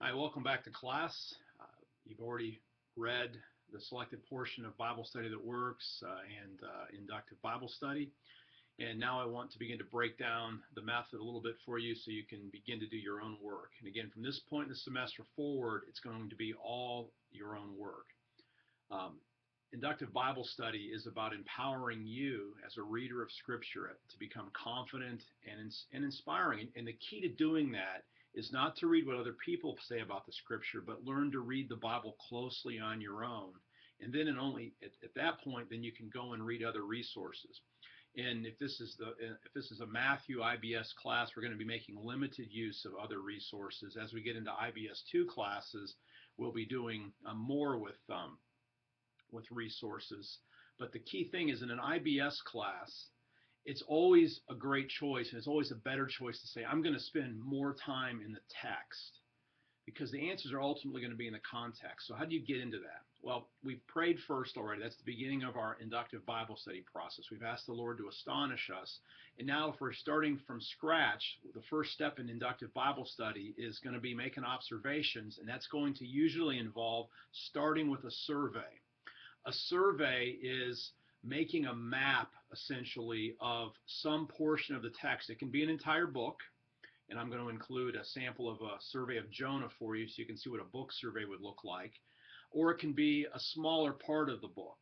Hi, welcome back to class. You've already read the selected portion of Bible Study That Works and Inductive Bible Study. And now I want to begin to break down the method a little bit for you so you can begin to do your own work. And again, from this point in the semester forward, it's going to be all your own work. Inductive Bible Study is about empowering you as a reader of Scripture to become confident and inspiring. And the key to doing that is not to read what other people say about the Scripture, but learn to read the Bible closely on your own. And then and only at that point, then you can go and read other resources. And if this is a Matthew IBS class, we're going to be making limited use of other resources. As we get into IBS 2 classes, we'll be doing more with resources. But the key thing is in an IBS class, it's always a great choice, and it's always a better choice to say, I'm going to spend more time in the text, because the answers are ultimately going to be in the context. So how do you get into that? Well, we've prayed first already. That's the beginning of our inductive Bible study process. We've asked the Lord to astonish us. And now if we're starting from scratch, the first step in inductive Bible study is going to be making observations, and that's going to usually involve starting with a survey. A survey is making a map, essentially, of some portion of the text. It can be an entire book, and I'm going to include a sample of a survey of Jonah for you so you can see what a book survey would look like. Or it can be a smaller part of the book,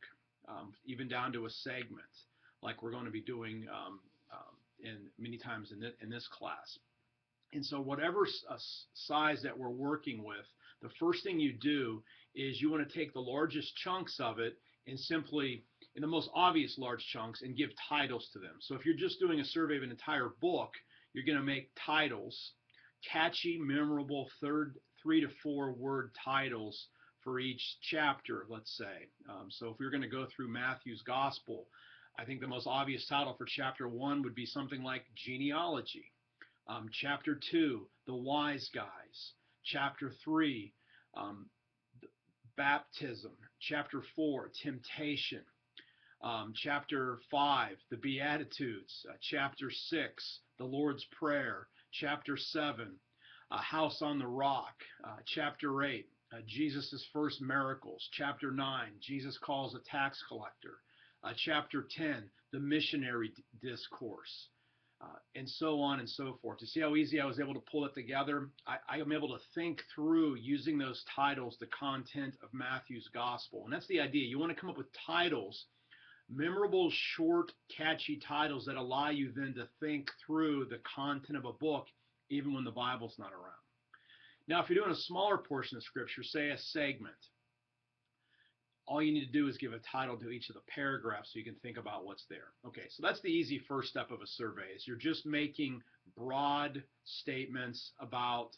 even down to a segment, like we're going to be doing many times in this class. And so whatever size that we're working with, the first thing you do is you want to take the largest chunks of it and simply, in the most obvious large chunks, and give titles to them. So if you're just doing a survey of an entire book, you're going to make titles, catchy, memorable 3 to 4 word titles for each chapter, let's say. So if we're going to go through Matthew's Gospel, I think the most obvious title for chapter 1 would be something like Genealogy. Chapter 2, The Wise Guys. Chapter 3, Baptism. Chapter 4, Temptation. Chapter 5, the Beatitudes. Chapter 6, the Lord's Prayer. Chapter 7, a House on the Rock. Chapter 8, Jesus' first miracles. Chapter 9, Jesus calls a tax collector. Chapter 10, the missionary discourse. And so on and so forth. To see how easy I was able to pull it together, I am able to think through, using those titles, the content of Matthew's Gospel. And that's the idea. You want to come up with titles, memorable, short, catchy titles that allow you then to think through the content of a book, even when the Bible's not around. Now, if you're doing a smaller portion of Scripture, say a segment, all you need to do is give a title to each of the paragraphs so you can think about what's there. Okay, so that's the easy first step of a survey, is you're just making broad statements about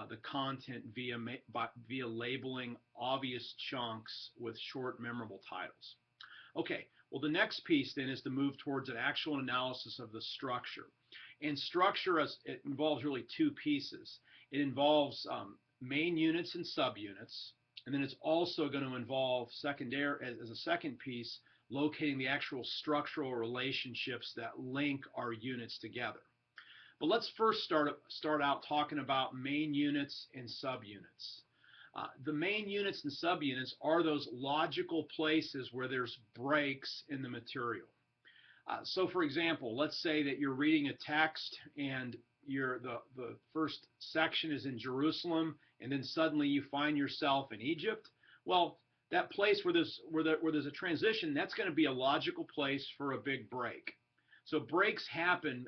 the content via labeling obvious chunks with short, memorable titles. Okay, well, the next piece then is to move towards an actual analysis of the structure. And structure, it involves really two pieces. It involves main units and subunits. And then it's also going to involve as a second piece, locating the actual structural relationships that link our units together. But let's first start out talking about main units and subunits. The main units and subunits are those logical places where there's breaks in the material. So for example, let's say that you're reading a text and the first section is in Jerusalem, and then suddenly you find yourself in Egypt. Well, that place where there's a transition, that's going to be a logical place for a big break. So breaks happen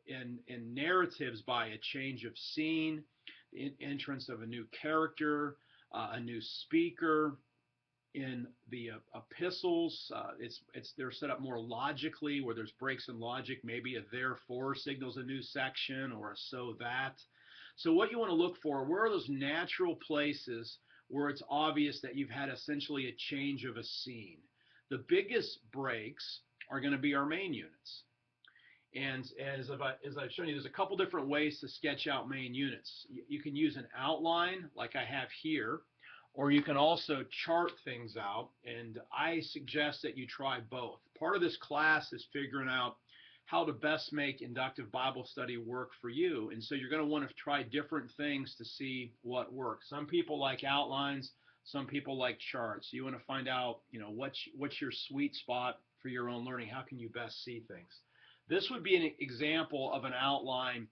in narratives by a change of scene, the entrance of a new character, a new speaker. In the epistles, they're set up more logically, where there's breaks in logic. Maybe a therefore signals a new section, or a so that. So what you want to look for, where are those natural places where it's obvious that you've had essentially a change of a scene? The biggest breaks are going to be our main units. And as I've shown you, there's a couple different ways to sketch out main units. You can use an outline like I have here, or you can also chart things out, and I suggest that you try both. Part of this class is figuring out how to best make inductive Bible study work for you. And so you're going to want to try different things to see what works. Some people like outlines, some people like charts. You want to find out, what's your sweet spot for your own learning. How can you best see things? This would be an example of an outline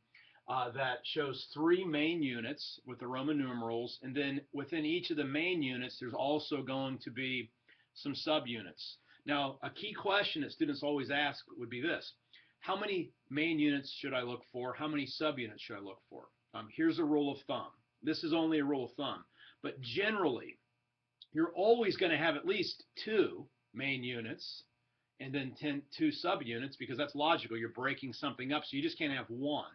that shows 3 main units with the Roman numerals, and then within each of the main units, there's also going to be some subunits. Now, a key question that students always ask would be this: how many main units should I look for? How many subunits should I look for? Here's a rule of thumb. This is only a rule of thumb, but generally, you're always going to have at least 2 main units and then 2 subunits, because that's logical. You're breaking something up, so you just can't have one.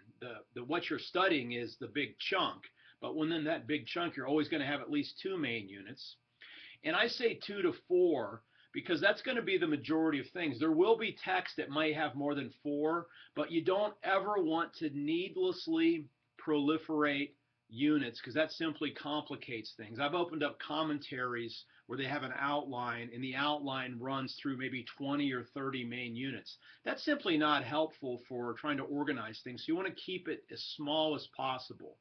What you're studying is the big chunk, but within that big chunk, you're always going to have at least 2 main units. And I say 2 to 4 because that's going to be the majority of things. There will be text that might have more than 4, but you don't ever want to needlessly proliferate units, because that simply complicates things. I've opened up commentaries where they have an outline, and the outline runs through maybe 20 or 30 main units. That's simply not helpful for trying to organize things. So you want to keep it as small as possible.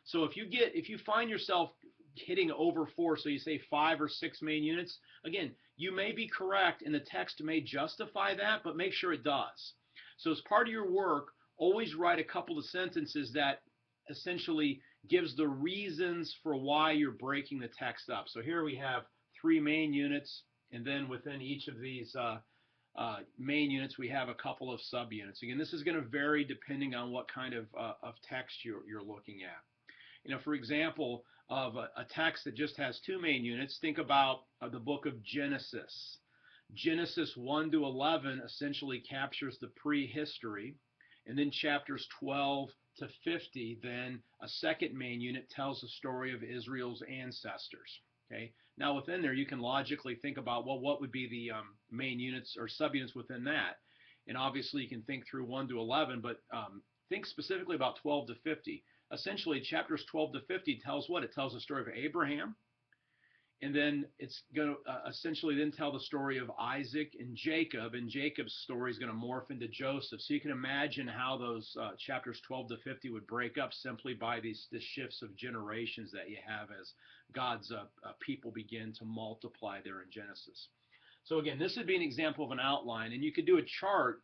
So if you find yourself hitting over 4, so you say 5 or 6 main units, again, you may be correct and the text may justify that, but make sure it does. So as part of your work, always write a couple of sentences that essentially gives the reasons for why you're breaking the text up. So here we have 3 main units, and then within each of these main units, we have a couple of subunits. Again, this is going to vary depending on what kind of text you're looking at. For example, of a text that just has 2 main units, think about the book of Genesis. Genesis 1 to 11 essentially captures the prehistory, and then chapters 12 to 50, then a second main unit tells the story of Israel's ancestors. Okay. Now within there, you can logically think about, well, what would be the main units or subunits within that? And obviously, you can think through 1 to 11, but think specifically about 12 to 50. Essentially, chapters 12 to 50 tells what? It tells the story of Abraham, and then it's going to essentially then tell the story of Isaac and Jacob's story is going to morph into Joseph. So you can imagine how those chapters 12 to 50 would break up simply by the shifts of generations that you have as God's people begin to multiply there in Genesis. So again, this would be an example of an outline, and you could do a chart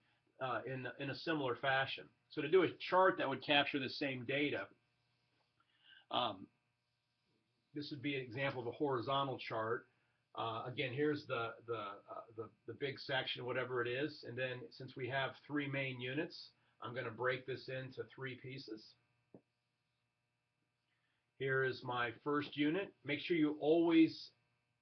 in a similar fashion. So to do a chart that would capture the same data, this would be an example of a horizontal chart. Again, here's the big section, whatever it is, and then since we have 3 main units, I'm going to break this into 3 pieces. Here is my first unit. Make sure you always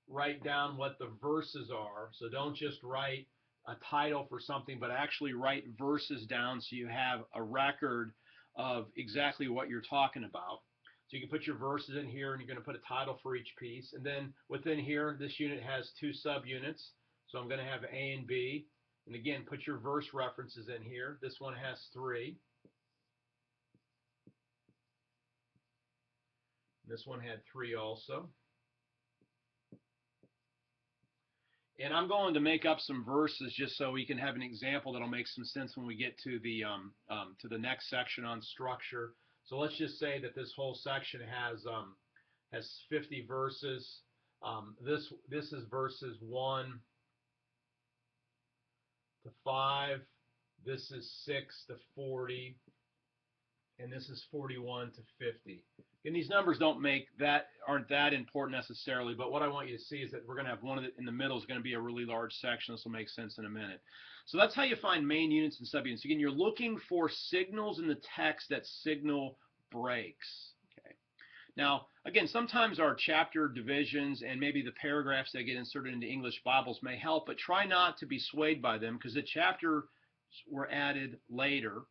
write down what the verses are. So don't just write a title for something, but actually write verses down so you have a record of exactly what you're talking about. So you can put your verses in here, and you're going to put a title for each piece. And then within here, this unit has 2 subunits. So I'm going to have A and B. And again, put your verse references in here. This one has 3. This one had 3 also. And I'm going to make up some verses just so we can have an example that'll make some sense when we get to the next section on structure. So let's just say that this whole section has 50 verses. This is verses 1 to 5. This is 6 to 40, and this is 41 to 50. And these numbers aren't that important necessarily, but what I want you to see is that we're going to have one in the middle is going to be a really large section. This will make sense in a minute. So that's how you find main units and subunits. Again, you're looking for signals in the text that signal breaks. Okay. Now, again, sometimes our chapter divisions and maybe the paragraphs that get inserted into English Bibles may help, but try not to be swayed by them, because the chapters were added later.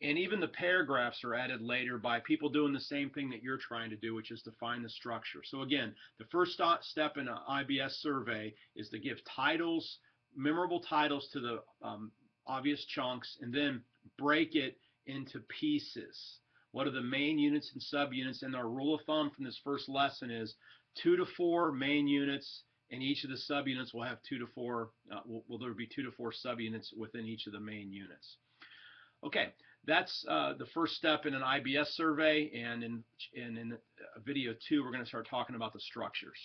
And even the paragraphs are added later by people doing the same thing that you're trying to do, which is to find the structure. So again, the first step in an IBS survey is to give titles, memorable titles to the obvious chunks, and then break it into pieces. What are the main units and subunits? And our rule of thumb from this first lesson is 2 to 4 main units, and each of the subunits will have 2 to 4, there will be 2 to 4 subunits within each of the main units. Okay, that's the first step in an IBS survey, and in video 2, we're going to start talking about the structures.